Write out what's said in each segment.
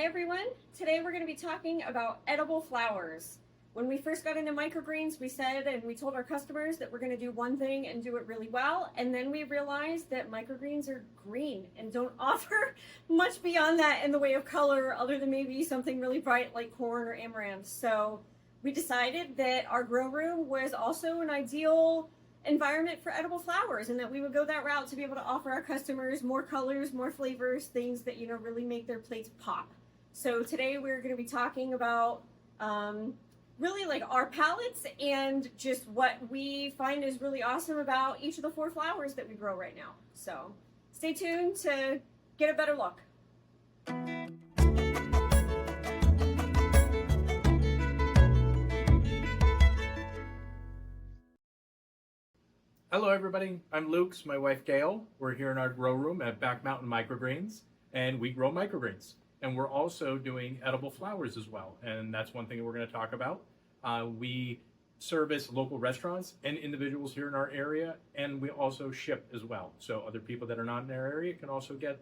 Hi everyone. Today we're going to be talking about edible flowers. When we first got into microgreens, we said and we told our customers that we're going to do one thing and do it really well, and then we realized that microgreens are green and don't offer much beyond that in the way of color other than maybe something really bright like corn or amaranth. So we decided that our grow room was also an ideal environment for edible flowers, and that we would go that route to be able to offer our customers more colors, more flavors, things that really make their plates pop. So today we're going to be talking about really like our palettes and just what we find is really awesome about each of the 4 flowers that we grow right now. So stay tuned to get a better look. Hello everybody, I'm Luke, my wife Gail. We're here in our grow room at Back Mountain Microgreens, and we grow microgreens. And we're also doing edible flowers as well, and that's one thing we're going to talk about. We service local restaurants and individuals here in our area, and we also ship as well. So other people that are not in our area can also get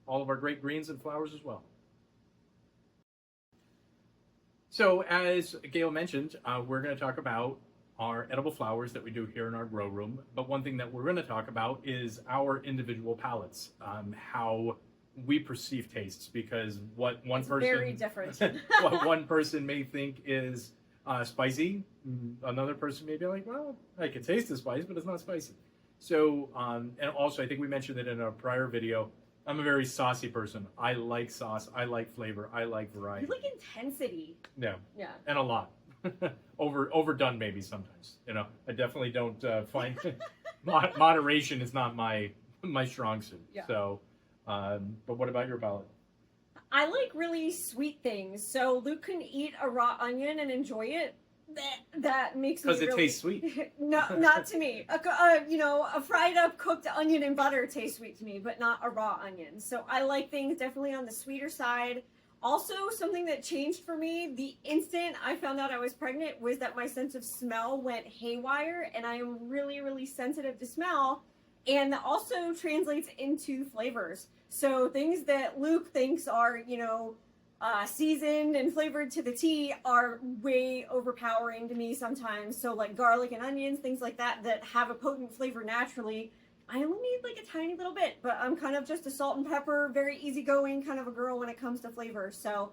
all of our great greens and flowers as well. So as Gail mentioned, we're going to talk about our edible flowers that we do here in our grow room. But one thing that we're going to talk about is our individual palates, how we perceive tastes, because what one person very different. what one person may think is spicy, another person may be like, well, I can taste the spice, but it's not spicy. So and also I think we mentioned it in a prior video, I'm a very saucy person. I like sauce, I like flavor, I like variety. You like intensity. Yeah. Yeah. And a lot. Overdone maybe sometimes. I definitely don't find moderation is not my strong suit. Yeah. So but what about your palate? I like really sweet things. So Luke can eat a raw onion and enjoy it. That makes me because it tastes sweet. No, not to me. A fried up cooked onion and butter tastes sweet to me, but not a raw onion. So I like things definitely on the sweeter side. Also, something that changed for me the instant I found out I was pregnant was that my sense of smell went haywire, and I am really, really sensitive to smell, and that also translates into flavors. So things that Luke thinks are, seasoned and flavored to the T are way overpowering to me sometimes. So like garlic and onions, things like that have a potent flavor naturally, I only need like a tiny little bit, but I'm kind of just a salt and pepper, very easygoing kind of a girl when it comes to flavor. So,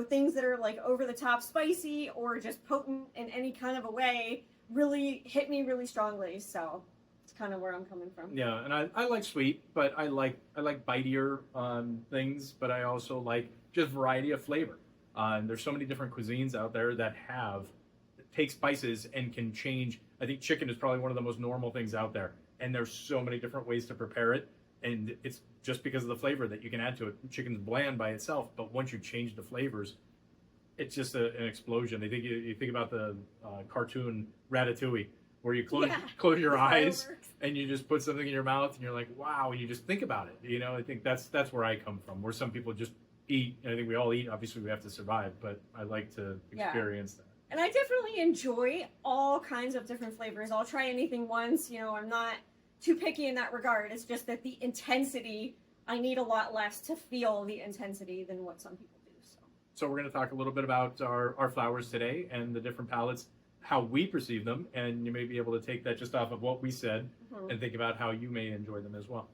things that are like over the top spicy or just potent in any kind of a way really hit me really strongly. So it's kind of where I'm coming from. Yeah, and I like sweet, but I like bitier things, but I also like just variety of flavor. There's so many different cuisines out there that take spices and can change. I think chicken is probably one of the most normal things out there. And there's so many different ways to prepare it, and it's just because of the flavor that you can add to it. Chicken's bland by itself, but once you change the flavors, it's just an explosion. You think about the cartoon Ratatouille, where you close your eyes and you just put something in your mouth, and you're like, wow, and you just think about it. I think that's where I come from, where some people just eat, and I think we all eat. Obviously, we have to survive, but I like to experience that. And I definitely enjoy all kinds of different flavors. I'll try anything once. I'm not too picky in that regard. It's just that the intensity, I need a lot less to feel the intensity than what some people do. So we're going to talk a little bit about our flowers today and the different palettes, how we perceive them, and you may be able to take that just off of what we said and think about how you may enjoy them as well.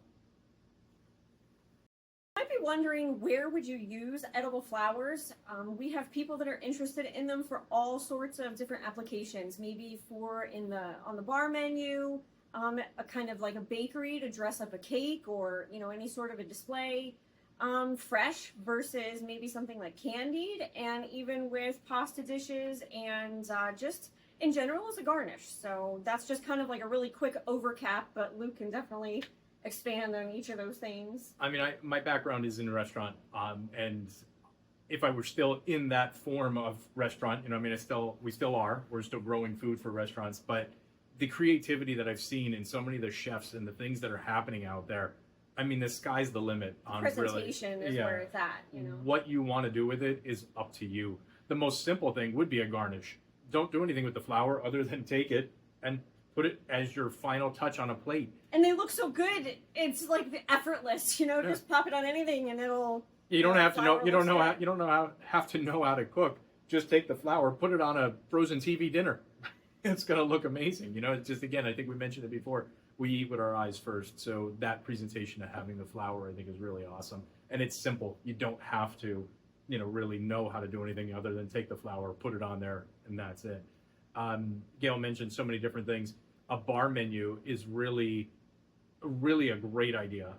Wondering where would you use edible flowers? We have people that are interested in them for all sorts of different applications. Maybe on the bar menu, a kind of like a bakery to dress up a cake, or any sort of a display. Fresh versus maybe something like candied, and even with pasta dishes, and just in general as a garnish. So that's just kind of like a really quick overcap, but Luke can definitely expand on each of those things. I mean, my background is in a restaurant, and if I were still in that form of restaurant, we still are. We're still growing food for restaurants, but the creativity that I've seen in so many of the chefs and the things that are happening out there, I mean, the sky's the limit. Presentation is where it's at. What you want to do with it is up to you. The most simple thing would be a garnish. Don't do anything with the flower other than take it and put it as your final touch on a plate. And they look so good. It's like effortless, just pop it on anything and it'll You don't have to know. flour You don't looks know how. good. You don't know how. Have to know how to cook. Just take the flour, put it on a frozen TV dinner. It's gonna look amazing. You know, it's just, again, I think we mentioned it before. We eat with our eyes first, so that presentation of having the flour, I think, is really awesome. And it's simple. You don't have to, really know how to do anything other than take the flour, put it on there, and that's it. Gail mentioned so many different things. A bar menu is really a great idea.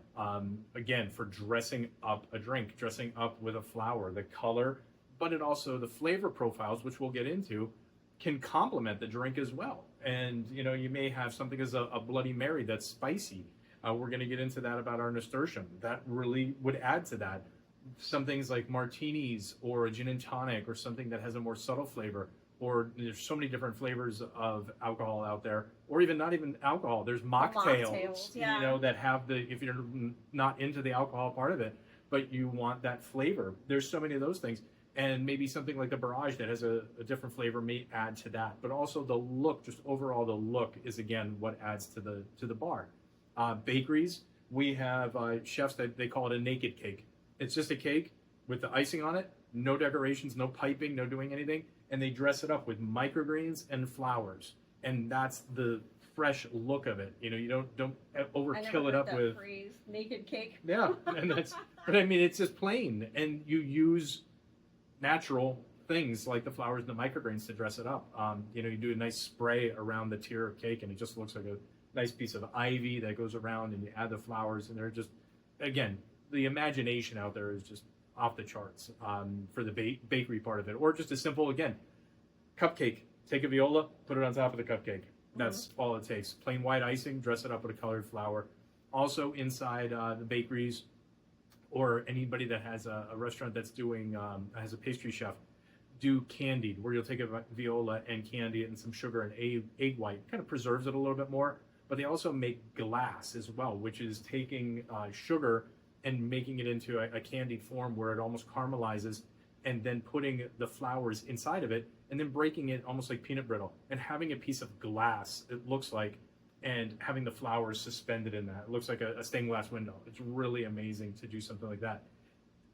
Again, for dressing up a drink, dressing up with a flower, the color, but it also the flavor profiles, which we'll get into, can complement the drink as well. And you may have something as a Bloody Mary that's spicy. We're going to get into that about our nasturtium. That really would add to that. Some things like martinis or a gin and tonic or something that has a more subtle flavor. Or there's so many different flavors of alcohol out there, or even not even alcohol. There's mocktails, yeah. that have if you're not into the alcohol part of it, but you want that flavor. There's so many of those things. And maybe something like the Borage that has a different flavor may add to that. But also the look, just overall the look is, again, what adds to the bar. Bakeries, we have chefs that they call it a naked cake. It's just a cake with the icing on it, no decorations, no piping, no doing anything. And they dress it up with microgreens and flowers. And that's the fresh look of it. You don't overkill it up with phrase, naked cake. Yeah, and but I mean, it's just plain. And you use natural things like the flowers and the microgreens to dress it up. You do a nice spray around the tier of cake, and it just looks like a nice piece of ivy that goes around, and you add the flowers, and they're just, again, the imagination out there is just off the charts for the bakery part of it. Or just a simple, again, cupcake. Take a Viola, put it on top of the cupcake. That's all it takes. Plain white icing, dress it up with a colored flower. Also inside the bakeries, or anybody that has a restaurant that's doing, has a pastry chef, do candied, where you'll take a Viola and candy it and some sugar and egg white. Kind of preserves it a little bit more. But they also make glass as well, which is taking sugar and making it into a candied form where it almost caramelizes, and then putting the flowers inside of it, and then breaking it almost like peanut brittle, and having a piece of glass, it looks like, and having the flowers suspended in that. It looks like a stained glass window. It's really amazing to do something like that.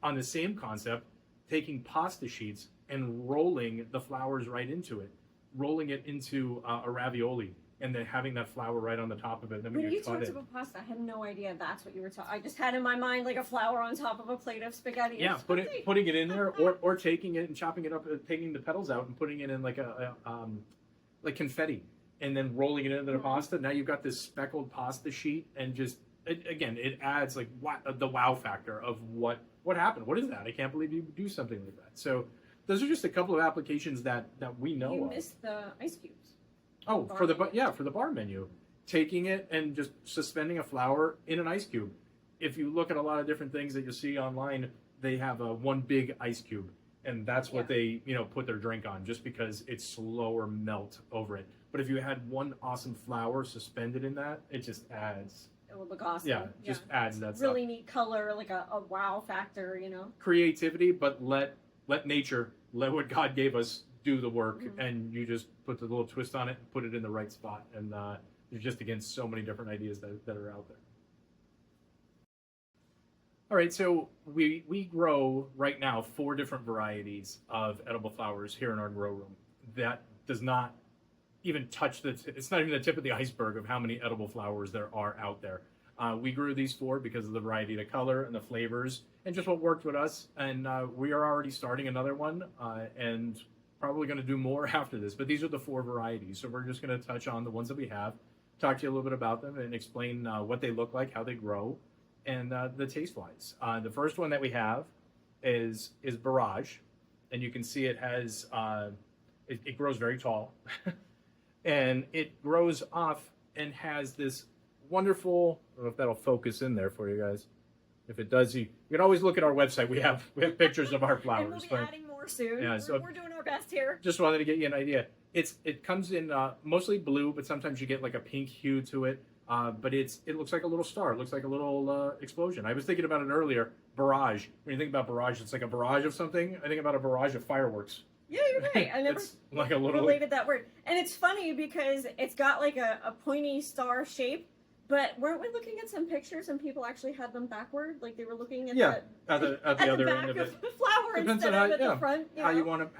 On the same concept, taking pasta sheets and rolling the flowers right into it, rolling it into a ravioli, and then having that flower right on the top of it. And then When you talked about pasta, I had no idea that's what you were talking. I just had in my mind like a flower on top of a plate of spaghetti. Yeah, putting it in there, or taking it and chopping it up, taking the petals out and putting it in like like confetti, and then rolling it into the pasta. Now you've got this speckled pasta sheet, and just it adds like the wow factor of what happened. What is that? I can't believe you do something like that. So those are just a couple of applications that we know You of. missed the ice cubes. Oh, for the bar menu, taking it and just suspending a flower in an ice cube. If you look at a lot of different things that you see online, they have one big ice cube, and that's what they put their drink on, just because it's slower melt over it. But if you had one awesome flower suspended in that, it just adds. It would look awesome. Yeah, just adds that really stuff. Neat color, like a wow factor. Creativity, but let nature, let what God gave us do the work, and you just put the little twist on it and put it in the right spot. And there's just, again, so many different ideas that are out there. All right, so we grow right now 4 different varieties of edible flowers here in our grow room. That does not even touch it's not even the tip of the iceberg of how many edible flowers there are out there. We grew these 4 because of the variety, the color, and the flavors, and just what worked with us. And we are already starting another one, and probably going to do more after this. But these are the 4 varieties. So we're just going to touch on the ones that we have, talk to you a little bit about them, and explain what they look like, how they grow, and the taste-wise. The first one that we have is Borage, and you can see it has it grows very tall, and it grows off and has this wonderful. I don't know if that'll focus in there for you guys. If it does, you can always look at our website. We have pictures of our flowers. And we'll be adding more soon. Yeah, so we're doing our best here. Just wanted to get you an idea. It comes in mostly blue, but sometimes you get like a pink hue to it. But it looks like a little star. It looks like a little explosion. I was thinking about it earlier. Barrage. When you think about barrage, it's like a barrage of something. I think about a barrage of fireworks. Yeah, you're right. I never like a little related that word. And it's funny because it's got like a pointy star shape, But weren't we looking at some pictures and people actually had them backward? Like they were looking at Yeah, the, at the at other the back end of it. the flower Depends instead on how, of at yeah, the front. how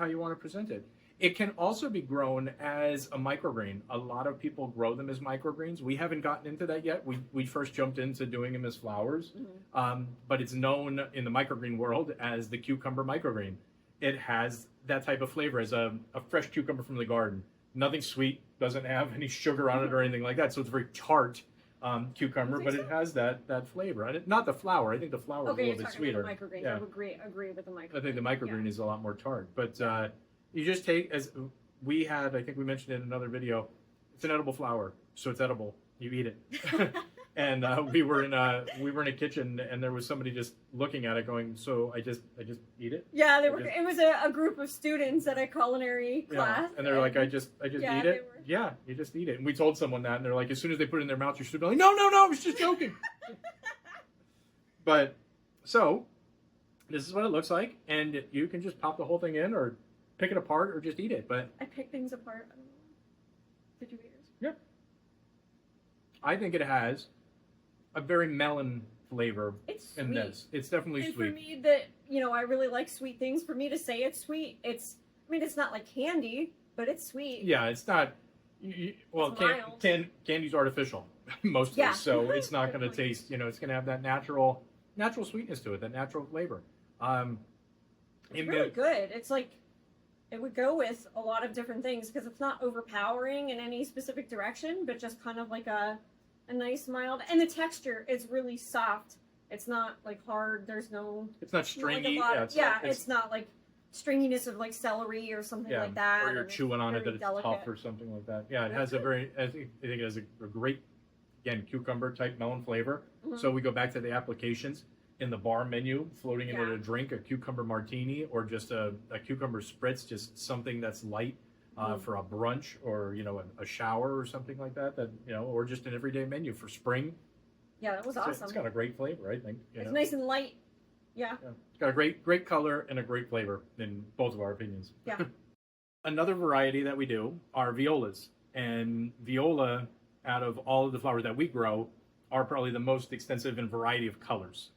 you want to present it. It can also be grown as a microgreen. A lot of people grow them as microgreens. We haven't gotten into that yet. We first jumped into doing them as flowers, but it's known in the microgreen world as the cucumber microgreen. It has that type of flavor as a fresh cucumber from the garden. Nothing sweet, doesn't have any sugar on it or anything like that. So it's very tart cucumber, but it has that flavor. And not the flower. I think the flower is a little bit sweeter. About the microgreen. Yeah. I would agree with the microgreen. I think the microgreen is a lot more tart. But you just take, as we had, I think we mentioned in another video, it's an edible flower, so it's edible. You eat it. And we were in a kitchen, and there was somebody just looking at it, going, "So I just eat it." Yeah, it was a group of students at a culinary class, and they're like, "I just eat it." Yeah, you just eat it. And we told someone that, and they're like, as soon as they put it in their mouth, you should be like, "No, I was just joking." But so this is what it looks like, and you can just pop the whole thing in, or pick it apart, or just eat it. But I pick things apart. Did you eat it? Yeah. I think it has a very melon flavor in this. It's definitely and sweet. For me, that I really like sweet things. For me to say it's sweet, it's not like candy, but it's sweet. Yeah, it's not. Well, candy's artificial mostly, so it's not going to taste. It's going to have that natural sweetness to it, that natural flavor. It's really good. It's like it would go with a lot of different things because it's not overpowering in any specific direction, but just kind of like a nice mild, and the texture is really soft. It's not like hard. There's no. It's not stringy. It's not like stringiness of like celery or something like that. Or you're chewing on it that it's tough or something like that. Yeah, it has a very. I think it has a great, again, cucumber type melon flavor. Mm-hmm. So we go back to the applications in the bar menu, floating in with a drink, a cucumber martini, or just a cucumber spritz, just something that's light. For a brunch or a shower or something like that or just an everyday menu for spring. Yeah, that was awesome. It's got a great flavor, I think. It's nice and light. Yeah. It's got a great color and a great flavor in both of our opinions. Yeah. Another variety that we do are violas, and viola, out of all of the flowers that we grow, are probably the most extensive in variety of colors.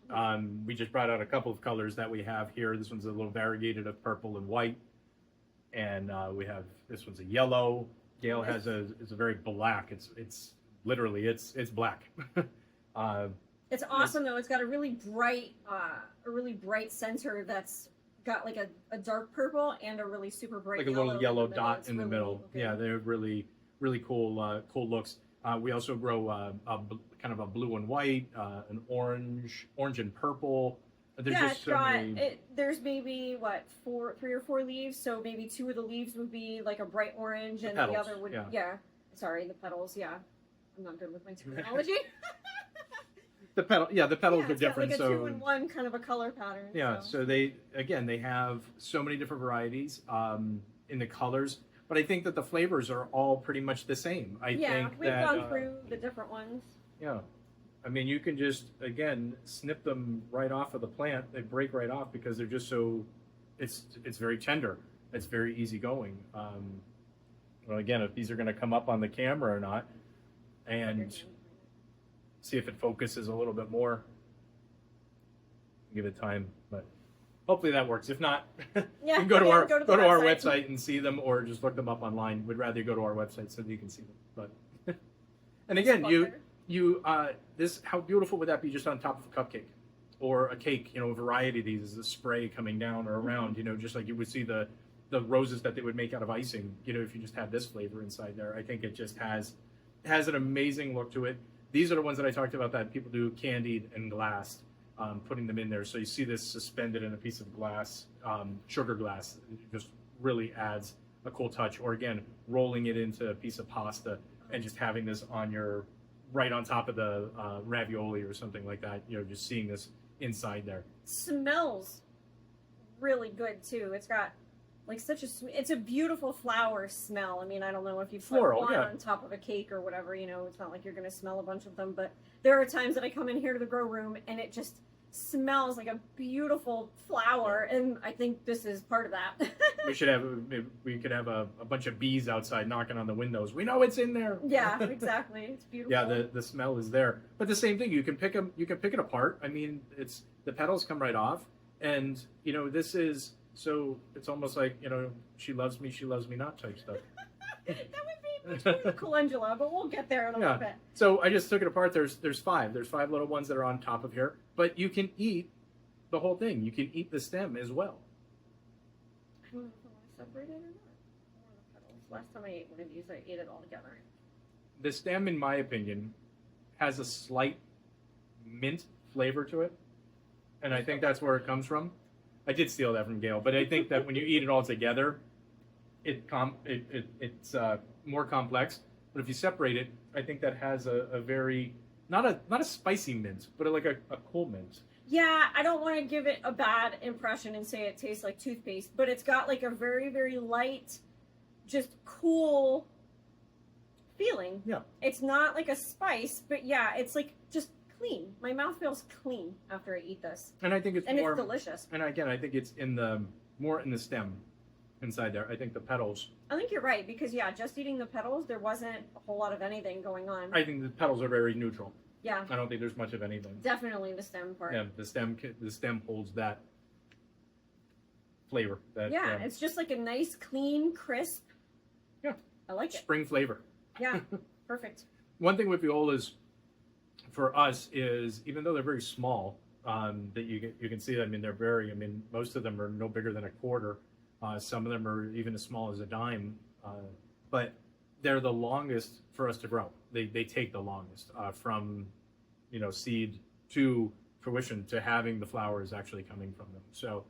We just brought out a couple of colors that we have here. This one's a little variegated of purple and white. And we have this one's a yellow. Gail has a very black. It's literally it's black. It's awesome though. It's got a really bright center that's got like a dark purple and a really super bright like a little yellow dot in the middle. Good. Yeah, they're really cool looks. We also grow kind of a blue and white, an orange and purple. There's just so many... there's maybe 3 or 4 leaves, so maybe 2 of the leaves would be like a bright orange, and the other would sorry, the petals. Yeah, I'm not good with my terminology. the petals are different. Got like a 2-in-1 so kind of a color pattern. Yeah, so they have so many different varieties in the colors, but I think that the flavors are all pretty much the same. We've gone through the different ones. Yeah. I mean, you can just, again, snip them right off of the plant. They break right off because they're just so, it's very tender. It's very easygoing. Well, again, if these are going to come up on the camera or not, and see if it focuses a little bit more. Give it time, but hopefully that works. If not, you can go to our website and see them, or just look them up online. We'd rather you go to our website so that you can see them. But and again, how beautiful would that be just on top of a cupcake or a cake? A variety of these is a spray coming down or around. Just like you would see the roses that they would make out of icing. If you just had this flavor inside there, I think it just has an amazing look to it. These are the ones that I talked about that people do candied and glassed, putting them in there. So you see this suspended in a piece of glass, sugar glass. It just really adds a cool touch. Or again, rolling it into a piece of pasta and just having this right on top of the ravioli or something like that. Just seeing this inside there. Smells really good too. It's got like it's a beautiful flower smell. I mean, I don't know if you put one on top of a cake or whatever, it's not like you're going to smell a bunch of them, but there are times that I come in here to the grow room and it just smells like a beautiful flower, and I think this is part of that. We could have a bunch of bees outside knocking on the windows. We know it's in there. Yeah, exactly. It's beautiful. Yeah, the smell is there. But the same thing, you can pick it apart. I mean, the petals come right off, and this is so it's almost like she loves me not type stuff. That would be between the calendula, but we'll get there in a little bit. So I just took it apart. There's five. There's five little ones that are on top of here, but you can eat the whole thing. You can eat the stem as well. I don't know if I want to separate it or not. One of the petals. Last time I ate one of these, I ate it all together. The stem, in my opinion, has a slight mint flavor to it, and I think that's where it comes from. I did steal that from Gail, but I think that when you eat it all together, it's more complex. But if you separate it, I think that has a very not a spicy mint, but like a cool mint. Yeah, I don't want to give it a bad impression and say it tastes like toothpaste, but it's got like a very, very light, just cool feeling. Yeah. It's not like a spice, but yeah, it's like just clean. My mouth feels clean after I eat this. And I think it's and more it's delicious. And again, I think it's more in the stem inside there. I think the petals. I think you're right, because yeah, just eating the petals, there wasn't a whole lot of anything going on. I think the petals are very neutral. Yeah. I don't think there's much of anything. Definitely the stem part. Yeah, the stem holds that flavor. Yeah, it's just like a nice, clean, crisp. Yeah. I like it. Spring flavor. Yeah, perfect. One thing with violas for us is, even though they're very small, that you can see, I mean, most of them are no bigger than a quarter. Some of them are even as small as a dime, but they're the longest for us to grow. They take the longest from seed to fruition to having the flowers actually coming from them. So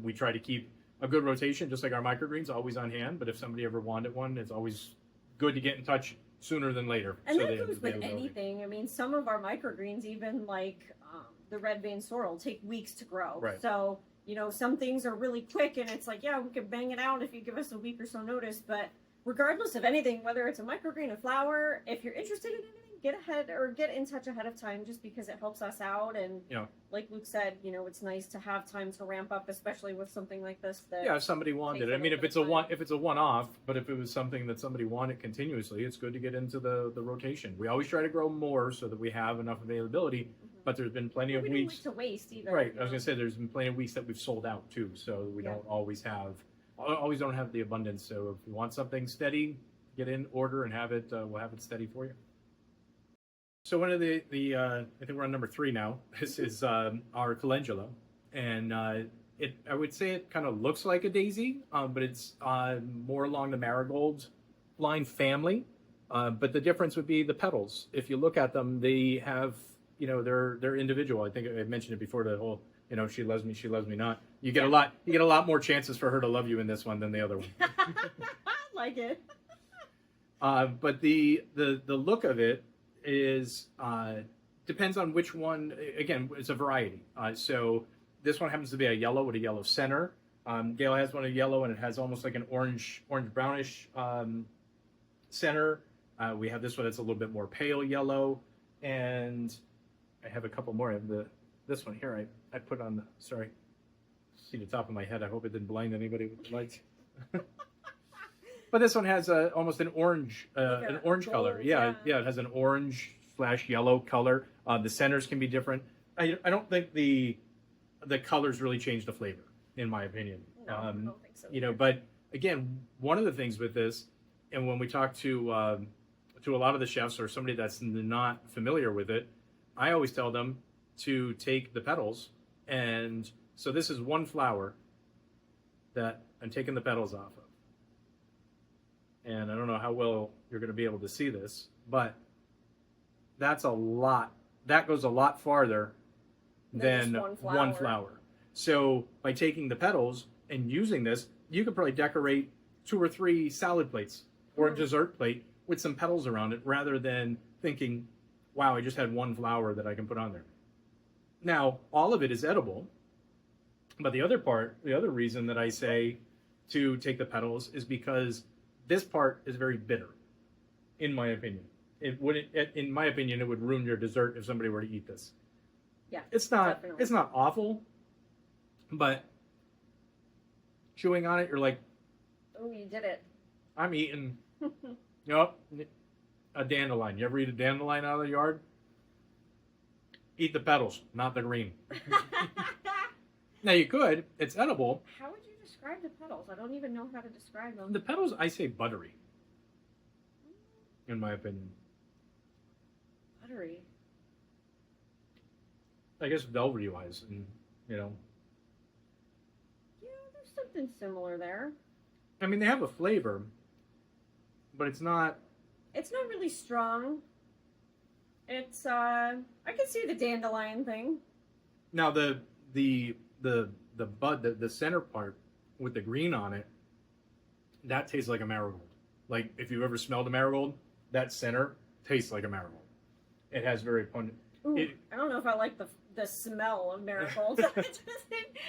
we try to keep a good rotation, just like our microgreens, always on hand. But if somebody ever wanted one, it's always good to get in touch sooner than later. And that goes with anything. I mean, some of our microgreens, even like the red vein sorrel, take weeks to grow. Right. So some things are really quick, and it's like, yeah, we could bang it out if you give us a week or so notice. But regardless of anything, whether it's a microgreen, a flower, if you're interested in anything, get in touch ahead of time, just because it helps us out. And like Luke said, it's nice to have time to ramp up, especially with something like this. If somebody wanted it. I mean, if it's a one-off, but if it was something that somebody wanted continuously, it's good to get into the rotation. We always try to grow more so that we have enough availability. But there's been plenty of weeks. We don't like to waste either. Right. I was going to say there's been plenty of weeks that we've sold out too, so we don't always don't have the abundance. So if you want something steady, get in, order, and have it. We'll have it steady for you. So one of the I think we're on number 3 now. This is our calendula, and I would say it kind of looks like a daisy, but it's more along the marigold line family. But the difference would be the petals. If you look at them, they have they're individual. I think I mentioned it before. The whole she loves me not. You get a lot more chances for her to love you in this one than the other one. I like it. But the look of it is depends on which one. Again, it's a variety. So this one happens to be a yellow with a yellow center. Gail has one of yellow, and it has almost like an orange brownish center. We have this one that's a little bit more pale yellow, and I have a couple more. I have this one here. I put on sorry, see the top of my head. I hope it didn't blind anybody with the lights. But this one has almost an orange color. Yeah, it has an orange/yellow color. The centers can be different. I don't think the colors really change the flavor, in my opinion. No, I don't think so. But again, one of the things with this, and when we talk to a lot of the chefs or somebody that's not familiar with it, I always tell them to take the petals, and so this is one flower that I'm taking the petals off of. And I don't know how well you're going to be able to see this, but that's a lot. That goes a lot farther than one flower. So by taking the petals and using this, you could probably decorate 2 or 3 salad plates or a dessert plate with some petals around it, rather than thinking, wow, I just had one flower that I can put on there. Now, all of it is edible, but the other reason that I say to take the petals is because this part is very bitter, in my opinion. In my opinion, it would ruin your dessert if somebody were to eat this. Yeah, It's not definitely. it's not awful, but chewing on it, you're like, Oh, you did it. I'm eating, a dandelion. You ever eat a dandelion out of the yard? Eat the petals, not the green. Now you could. It's edible. How would you describe the petals? I don't even know how to describe them. The petals, I say buttery, in my opinion. Buttery. I guess velvety wise, and you know. Yeah, there's something similar there. I mean, they have a flavor, but it's not. It's not really strong. It's I can see the dandelion thing. Now the bud, the center part with the green on it, that tastes like a marigold. Like if you've ever smelled a marigold, that center tastes like a marigold. It has very pungent. Ooh, I don't know if I like the smell of marigolds. It doesn't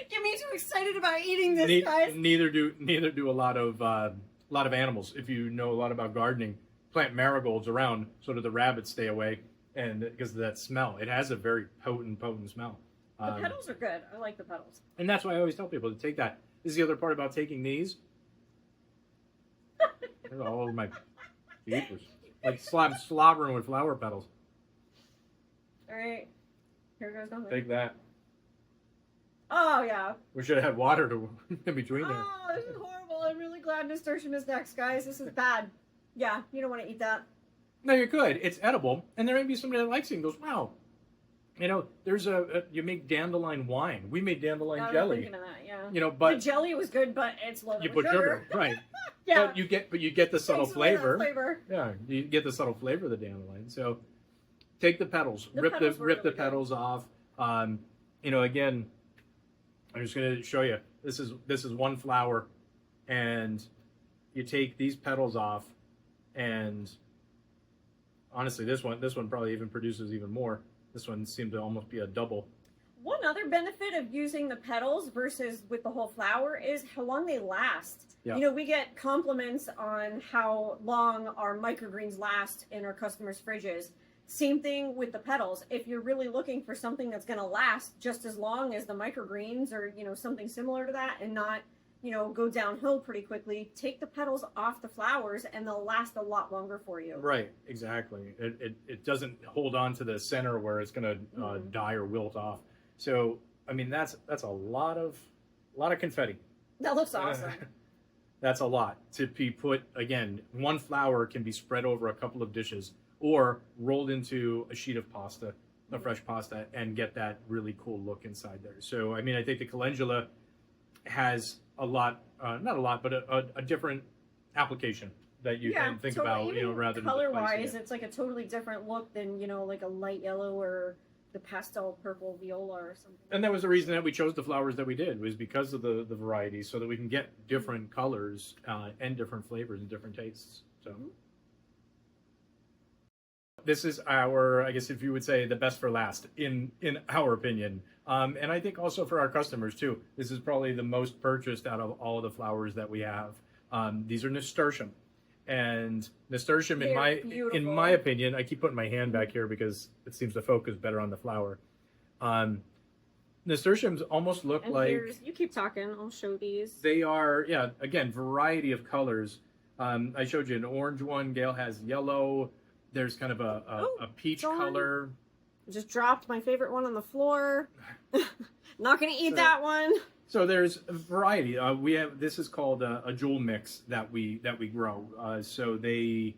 get me too excited about eating this, guys. Neither do a lot of animals. If you know a lot about gardening, plant marigolds around so that the rabbits stay away, and because of that smell, it has a very potent smell. The petals are good. I like the petals. And that's why I always tell people to take that. This is the other part about taking these. All over my jeepers. Like slobbering with flower petals. All right. Here goes nothing. Take that. Oh, yeah. We should have had water in between there. Oh, this is horrible. I'm really glad Nasturtium is next, guys. This is bad. Yeah, you don't want to eat that. No, you could. It's edible. And there may be somebody that likes it and goes, wow. You know, there's you make dandelion wine. We made dandelion I was jelly. thinking of that, yeah. You know, but the jelly was good, but it's low you put sugar, right? Yeah. But you get the subtle Takes away that flavor. Yeah, you get the subtle flavor of the dandelion. So take the petals, rip the really petals off. You know, again, I'm just going to show you. This is one flower, and you take these petals off, and honestly, this one probably even produces even more. This one seemed to almost be a double. One other benefit of using the petals versus with the whole flower is how long they last. Yeah. You know, we get compliments on how long our microgreens last in our customers' fridges. Same thing with the petals. If you're really looking for something that's going to last just as long as the microgreens or, you know, something similar to that and not, you know, go downhill pretty quickly, take the petals off the flowers and they'll last a lot longer for you. Right, exactly. It doesn't hold on to the center where it's going to die or wilt off. So, I mean, that's a lot of confetti. That looks awesome. That's a lot to be put. Again, one flower can be spread over a couple of dishes or rolled into a sheet of pasta, a fresh pasta, and get that really cool look inside there. So, I mean, I think the Calendula has a lot, not a lot, but a different application that you can think about, you know, rather than color-wise, it's like a totally different look than, you know, like a light yellow or the pastel purple viola or something. And that was the reason that we chose the flowers that we did, was because of the varieties, so that we can get different colors and different flavors and different tastes. So this is our, I guess if you would say, the best for last in our opinion. And I think also for our customers too. This is probably the most purchased out of all of the flowers that we have. These are Nasturtium. And Nasturtium, in my opinion, I keep putting my hand back here because it seems to focus better on the flower. Nasturtiums almost look like... You keep talking, I'll show these. They are, yeah, again, variety of colors. I showed you an orange one. Gail has yellow. There's kind of a peach color. I just dropped my favorite one on the floor. Not going to eat that one. So there's a variety. This is called a jewel mix that we grow. So we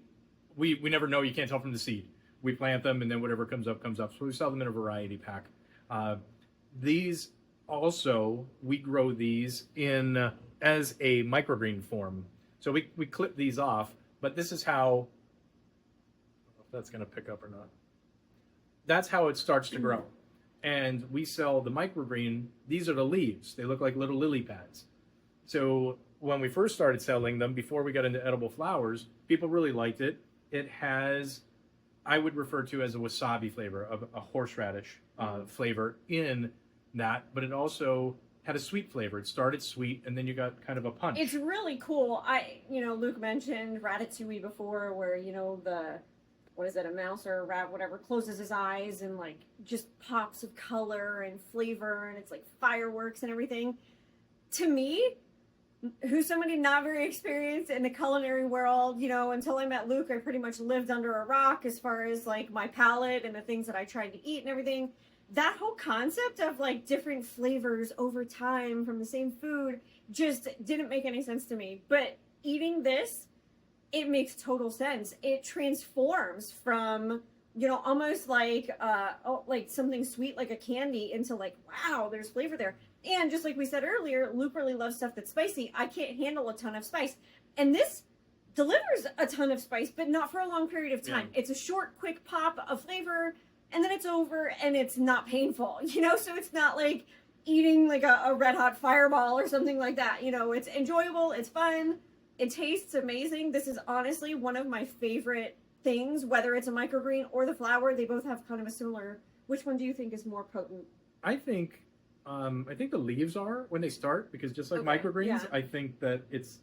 never know. You can't tell from the seed. We plant them, and then whatever comes up comes up. So we sell them in a variety pack. These also, we grow these in as a microgreen form. So we clip these off, but this is how, I don't know if that's going to pick up or not. That's how it starts to grow. And we sell the microgreen. These are the leaves. They look like little lily pads. So when we first started selling them, before we got into edible flowers, people really liked it. It has, I would refer to as a wasabi flavor, of a horseradish flavor in that, but it also had a sweet flavor. It started sweet, and then you got kind of a punch. It's really cool. Luke mentioned ratatouille before, where, you know, the what is it, a mouse or a rat, whatever, closes his eyes and like just pops of color and flavor and it's like fireworks and everything. To me, who's somebody not very experienced in the culinary world, you know, until I met Luke, I pretty much lived under a rock as far as like my palate and the things that I tried to eat and everything. That whole concept of like different flavors over time from the same food just didn't make any sense to me. But eating this, it makes total sense. It transforms from, you know, almost like like something sweet like a candy into like, wow, there's flavor there. And just like we said earlier, Luke really loves stuff that's spicy. I can't handle a ton of spice. And this delivers a ton of spice, but not for a long period of time. Yeah. It's a short, quick pop of flavor, and then it's over, and it's not painful, you know? So it's not like eating like a red hot fireball or something like that. You know, it's enjoyable, it's fun, it tastes amazing. This is honestly one of my favorite things, whether it's a microgreen or the flower. They both have kind of a similar. Which one do you think is more potent? I think the leaves are when they start, because just like microgreens, yeah. I think that it's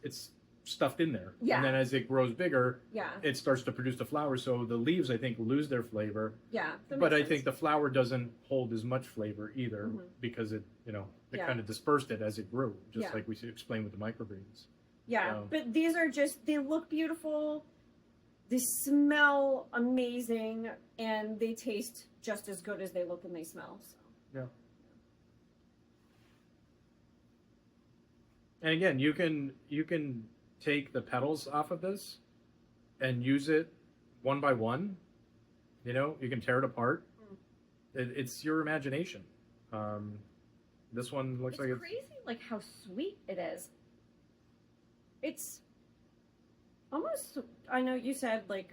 stuffed in there. Yeah. And then as it grows bigger, yeah, it starts to produce the flower. So the leaves, I think, lose their flavor. Yeah. But I think the flower doesn't hold as much flavor either, because it, you know, it kind of dispersed it as it grew, just like we explained with the microgreens. Yeah. So. But these are just, they look beautiful. They smell amazing, and they taste just as good as they look and they smell. So. Yeah. And again, you can take the petals off of this and use it one by one. You know, you can tear it apart. It's your imagination. This one looks like it's crazy, like how sweet it is. It's almost, I know you said like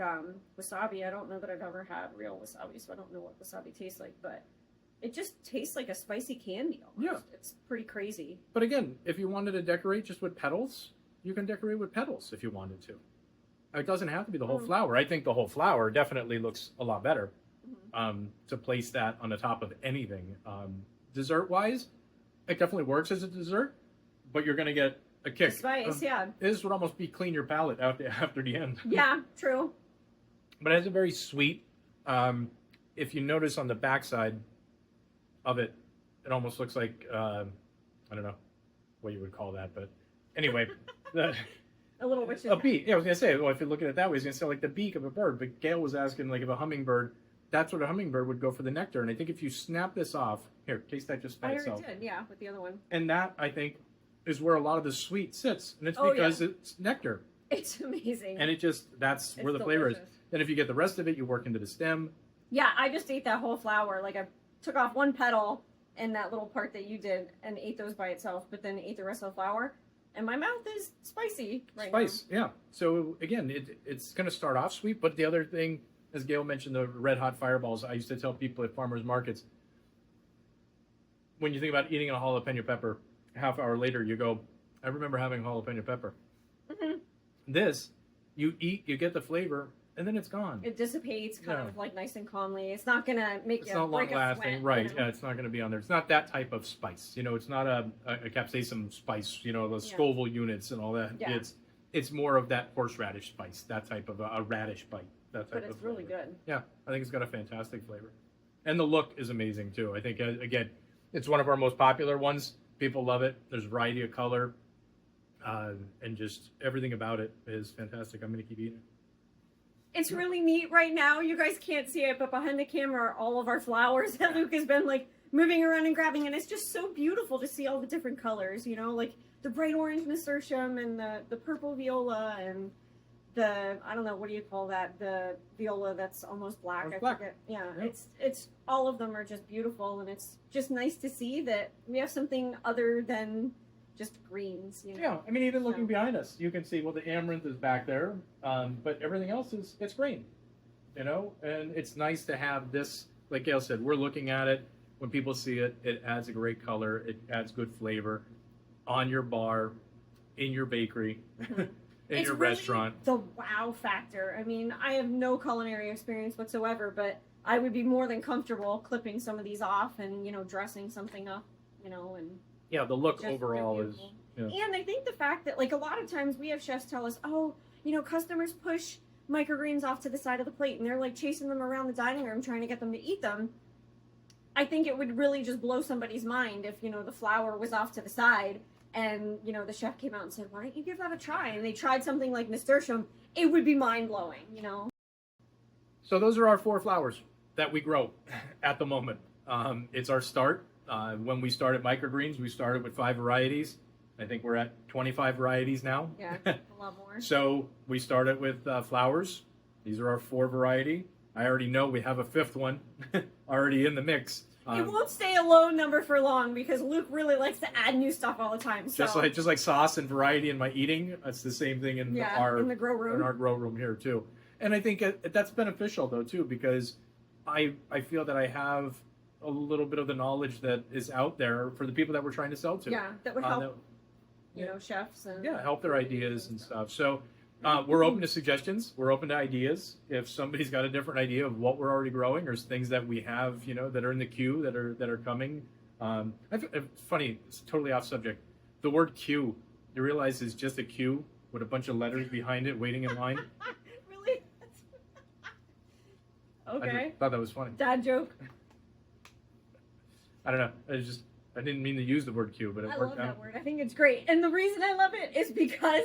wasabi. I don't know that I've ever had real wasabi, so I don't know what wasabi tastes like, but it just tastes like a spicy candy almost. Yeah. It's pretty crazy. But again, if you wanted to decorate just with petals, you can decorate with petals if you wanted to. It doesn't have to be the whole flower. I think the whole flower definitely looks a lot better to place that on the top of anything. Dessert-wise, it definitely works as a dessert, but you're going to get a kick. The spice, yeah. This would almost be clean your palate after the end. Yeah, true. But it has a very sweet, if you notice on the backside of it, it almost looks like, I don't know what you would call that, but anyway. A little witch. A beak. Yeah, I was going to say, well, if you look at it that way, I was going to say like the beak of a bird. But Gail was asking like if a hummingbird, that's what a hummingbird would go for the nectar. And I think if you snap this off, here, taste that just by itself. I already did, yeah, with the other one. And that, I think, is where a lot of the sweet sits. And it's because it's nectar. It's amazing. And that's where the flavor is. Then if you get the rest of it, you work into the stem. Yeah, I just ate that whole flower. Like I took off one petal and that little part that you did and ate those by itself, but then ate the rest of the flower. And my mouth is spicy right now. Yeah. So again, it's going to start off sweet, but the other thing, as Gail mentioned, the red hot fireballs, I used to tell people at farmers markets, when you think about eating a jalapeno pepper, a half hour later you go, I remember having jalapeno pepper. This, you eat, you get the flavor, and then it's gone. It dissipates kind of like nice and calmly. It's not going to make it's not long lasting, right? You know? Yeah, it's not going to be on there. It's not that type of spice. You know, it's not a capsaicin spice. You know, those Scoville units and all that. Yeah. It's more of that horseradish spice, that type of a radish bite. That type but it's of flavor. Really good. Yeah, I think it's got a fantastic flavor, and the look is amazing too. I think again, it's one of our most popular ones. People love it. There's a variety of color, and just everything about it is fantastic. I'm going to keep eating it. It's really neat right now. You guys can't see it, but behind the camera are all of our flowers that Luke has been like moving around and grabbing, and it's just so beautiful to see all the different colors, you know, like the bright orange Nasturtium and the purple Viola and the, I don't know, what do you call that? The Viola that's almost black. I forget. Yeah, yep. It's all of them are just beautiful, and it's just nice to see that we have something other than just greens, you know? Yeah, I mean, even looking behind us, you can see, well, the amaranth is back there, but everything else it's green, you know? And it's nice to have this, like Gail said, we're looking at it. When people see it, it adds a great color. It adds good flavor on your bar, in your bakery, in your restaurant. The wow factor. I mean, I have no culinary experience whatsoever, but I would be more than comfortable clipping some of these off and, you know, dressing something up, you know, and... Yeah, the look overall is... Yeah. And I think the fact that, like, a lot of times we have chefs tell us, oh, you know, customers push microgreens off to the side of the plate and they're like chasing them around the dining room trying to get them to eat them. I think it would really just blow somebody's mind if, you know, the flower was off to the side and, you know, the chef came out and said, why don't you give that a try? And they tried something like Nasturtium. It would be mind-blowing, you know? So those are our 4 flowers that we grow at the moment. It's our start. When we started microgreens, we started with 5 varieties. I think we're at 25 varieties now. Yeah, a lot more. So we started with flowers. These are our 4 variety. I already know we have a 5th one already in the mix. It won't stay a low number for long because Luke really likes to add new stuff all the time. So. Just like sauce and variety in my eating, that's the same thing in our in the grow room. In our grow room here too. And I think that's beneficial though too, because I feel that I have a little bit of the knowledge that is out there for the people that we're trying to sell to. Yeah, that would help. You know, chefs and help their ideas and stuff. So we're open to suggestions. We're open to ideas. If somebody's got a different idea of what we're already growing or things that we have, you know, that are in the queue that are coming. It's funny. It's totally off subject. The word queue, you realize is just a queue with a bunch of letters behind it, waiting in line. Really? Okay. I thought that was funny. Dad joke. I don't know. I didn't mean to use the word queue, but it worked out. I love that word. I think it's great. And the reason I love it is because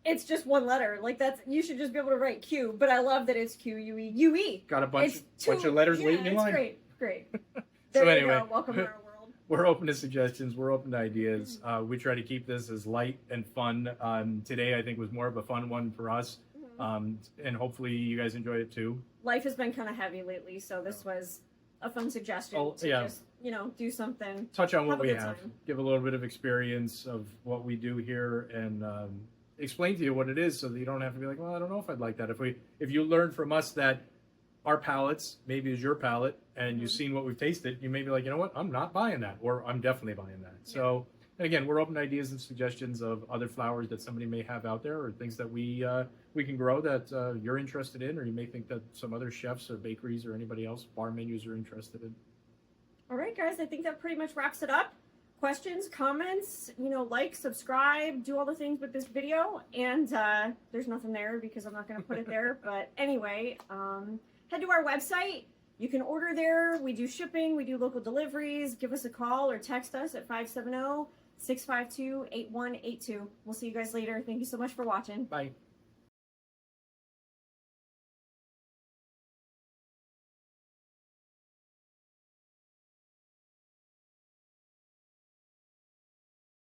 it's just one letter. Like you should just be able to write Q, but I love that it's Q-U-E. U-E. Got a bunch of letters waiting in line. Great. Great. So anyway, welcome to our world. We're open to suggestions. We're open to ideas. We try to keep this as light and fun. Today, I think, was more of a fun one for us. And hopefully you guys enjoyed it too. Life has been kind of heavy lately, so this was a fun suggestion to just, you know, do something. Touch on what we have. Time. Give a little bit of experience of what we do here and explain to you what it is so that you don't have to be like, well, I don't know if I'd like that. If you learn from us that our palates maybe is your palate and you've seen what we've tasted, you may be like, you know what, I'm not buying that, or I'm definitely buying that. So, and again, we're open to ideas and suggestions of other flowers that somebody may have out there or things that we can grow that you're interested in, or you may think that some other chefs or bakeries or anybody else, bar menus are interested in. All right, guys, I think that pretty much wraps it up. Questions, comments, you know, like, subscribe, do all the things with this video. And there's nothing there because I'm not going to put it there. But anyway, head to our website. You can order there. We do shipping. We do local deliveries. Give us a call or text us at 570-652-8182. We'll see you guys later. Thank you so much for watching. Bye.